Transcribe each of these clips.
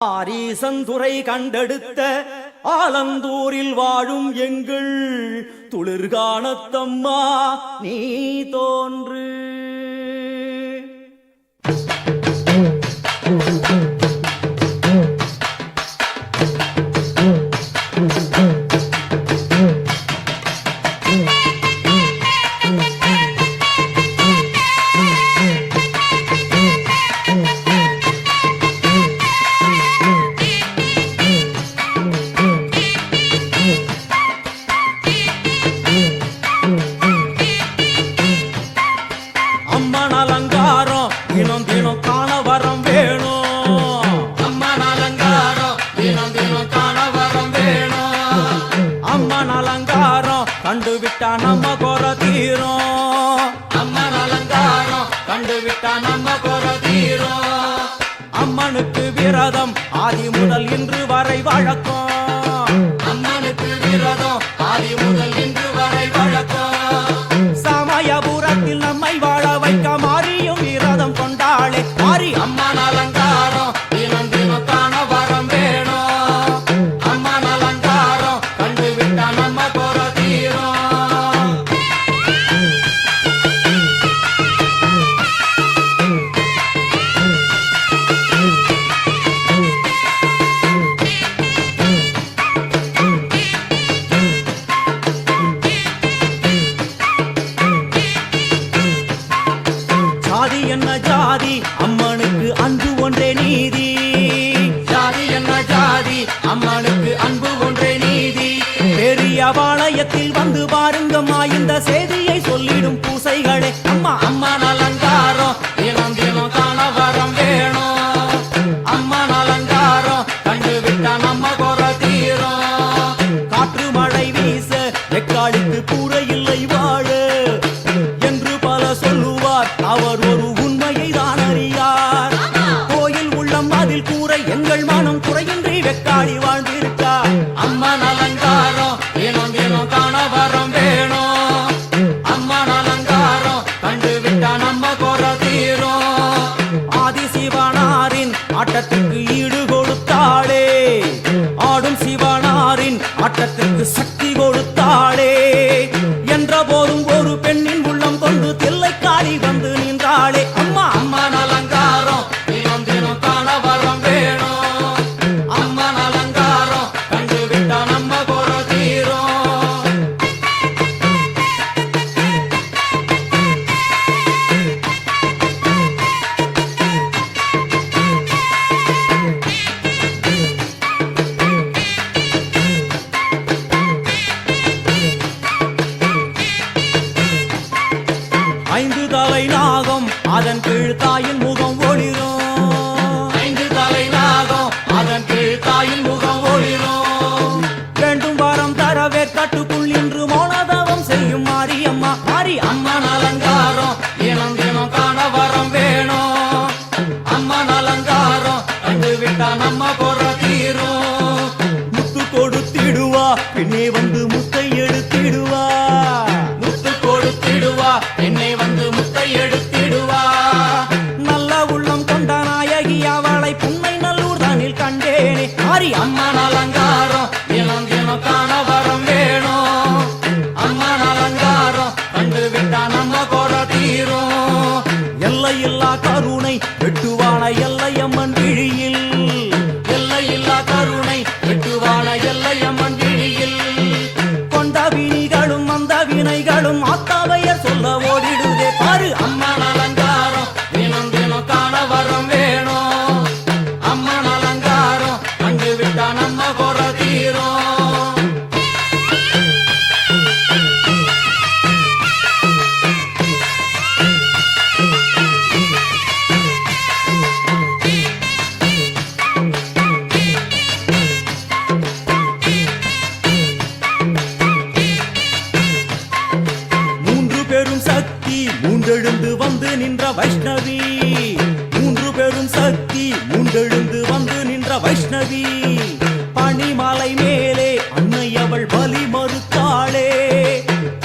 ஆரீசந்துரை கண்டெடுத்த ஆலந்தூரில் வாழும் எங்கள் துளிர்கானத்தம்மா நீ தோன்று. கண்டுவிட்டா நம்ம குற தீரும். அம்மன் அலங்காரம் கண்டுவிட்டா நம்ம குற தீரும். அம்மனுக்கு விரதம் ஆதி முதல் இன்று வரை வழக்கம். அம்மனுக்கு விரதம் ஆதி முதல் இன்று வரை வழக்கம். சமயபுரத்தில் நம்மை வாழ வைக்க மாறியும் விரதம் கொண்டாளே மாறி அம்மன் அலங்காரம் தினம் தினம் காண வரம் வேணும். அம்மன் அலங்காரம் கண்டுவிட்டா நம்ம குற என்ன ஜாதி அம்மனுக்கு அன்பு ஒன்றே நீதி. ஜாதி என்ன ஜாதி அம்மனுக்கு அன்பு ஒன்றே நீதி. பெரிய பாளையத்தில் வந்து பாருங்கம்மா இந்த செய்தியை சொல்லிடும் பூசைகளே. அம்மா அம்மன் அலங்காரம் தினம் தினம் காண வரம் வேணும். அம்மன் அலங்காரம் கண்டுவிட்டா நம்ம குற தீரும். காற்று மழை வீச எக்காலுக்கு கூரை இல்லை வாழ என்று பல சொல்லுவார். அவர் ஒரு உண்மையை தான் அறியார். கோயில் உள்ளம் அதில் கூரை எங்கள் மனம் குறையின்றி வெக்காடி வாழ்ந்திருக்கார். அம்மன் அலங்காரம் தினம் தினம் காண வரம் வேணும். அம்மன் அலங்காரம் கண்டுவிட்டா நம்ம குற தீரும். ஆதி சிவனாரின் ஆட்டத்துக்கு ஈடு கொடுத்தாளே. ஆடும் சிவனாரின் ஆட்டத்துக்கு சக்தி கொடுத்தாளே. என்ற போதும் ஒரு பெண்ணின் உள்ளம் கொண்டு தில்லைக்காளி வந்து நின்றாளே. அம்மா அம்மன் அலங்காரம் தினம் தினம் காண வரம் வேணும். அம்மன் அலங்காரம் கண்டுவிட்டா நம்ம குற தீரும். ஐந்து தலை நாகம் அதன் கீழ் தாயின் முகம் ஒளிரும். ஐந்து தலை நாகம் அதன் கீழ் தாயின் முகம் ஒளிரும். வேண்டும் வரம் தரவே கட்டுக்குள் இன்று மௌனதவம் செய்யும் மாரியம்மா மாறி அம்மன் அலங்காரம் தினம் தினம் காண வரம் வேணும். அம்மன் அலங்காரம் கண்டுவிட்டா நம்ம குற தீரும். முத்து கொடுத்திடுவா பின்னே வந்து முத்தை எடுத்திடுவா. முத்து கொடுத்திடுவா என்னை வந்து முத்தை எடுத்திடுவா. நல்ல உள்ளம் கொண்ட நாயகி அவளை புன்னை நல்லூர் தானில் கண்டேனே மாறி அம்மன் அலங்காரம் தினம் தினம் காண வரம் வேணும். அம்மன் அலங்காரம் கண்டுவிட்டா நம்ம குற தீரும். எல்லையில்லா கருணை வெட்டுவான எல்லையம்மன் விழியில். எல்லையில்லா கருணை வெட்டுவான எல்லையம்மன் விழியில். கொண்ட வினிகளும் அந்த வினைகளும் ஆத்தாவையர் சொல்ல ஓடிடுதே பாரு அம்மன் அலங்காரம் தினம் தினம் காண வரம் வேணும். அம்மன் அலங்காரம் கண்டுவிட்டா நம்ம குற தீரும். மூன்றெழுந்து வந்து நின்ற வைஷ்ணவி. மூன்று பெரும் சக்தி மூன்றெழுந்து வந்து நின்ற வைஷ்ணவி. பனிமலை மேலே அன்னை அவள் பலி மறுத்தாளே.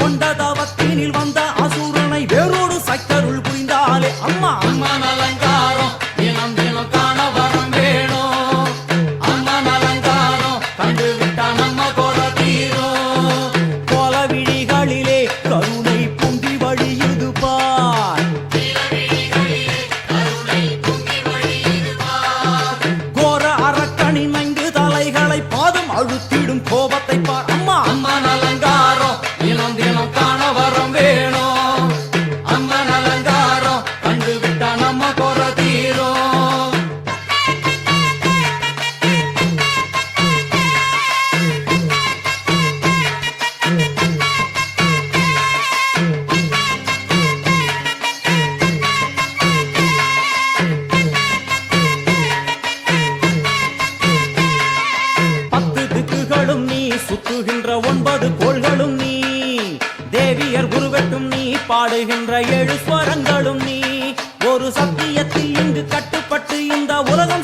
கொண்ட தவத்தினில் வந்த அசுரனை வேரோடு சக்கருள் புரிந்தாளே. அம்மா அம்மன் அலங்காரம் தினம் தினம் காண வரம் வேணும். சுத்துகின்ற 9 கோள்களும் நீ தேவியர் குருவெட்டும் நீ பாடுகின்ற 7 ஸ்வரங்களும் நீ ஒரு சத்தியத்தில் இங்கு கட்டுப்பட்டு இந்த உலகம்